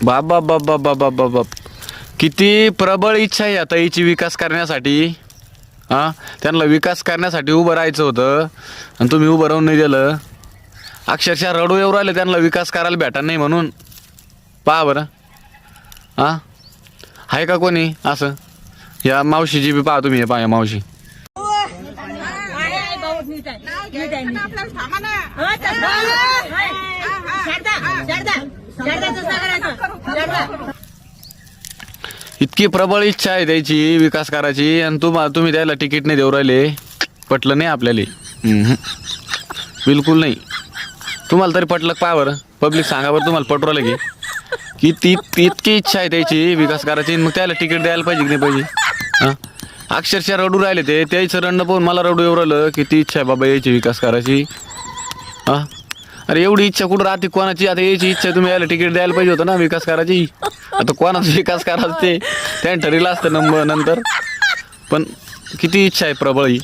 बाप बाप बाप बाप बाप बाप बाप बाप किती प्रबळ इच्छा आहे आता हिची विकास करण्यासाठी. हां त्यांना विकास करण्यासाठी उभं राहायचं होतं आणि तुम्ही उभं राहून नाही दिलं. अक्षरशः रडू येऊ राहिले त्यांना विकास करायला भेटा नाही म्हणून. पहा बरं. हां आहे का कोणी असं? या मावशीची बी पहा तुम्ही. हे पहा या मावशी. इतकी प्रबळ इच्छा आहे त्याची विकास करायची आणि तुम्ही त्याला तिकीट नाही देऊ राहिले. पटलं नाही आपल्याला. बिलकुल नाही. तुम्हाला तरी पटलं पहा बरं. पब्लिक सांगा बरं तुम्हाला पटू राहिलं की इतकी इच्छा आहे त्याची विकास करायची मग त्याला तिकीट द्यायला पाहिजे की नाही पाहिजे. हां अक्षरशः रडू राहिले ते. त्याचं रडणं पाहून मला रडू येऊ राहिलं. किती इच्छा आहे बाबा याची विकास करायची. हां अरे एवढी इच्छा कुठं राहते कोणाची? आता याची इच्छा तुम्ही याला तिकीट द्यायला पाहिजे होतं ना विकास करायची. आता कोणाचा विकास करायचं ते त्याने ठरवलं असतं नंतर. पण किती इच्छा आहे प्रबळ ही.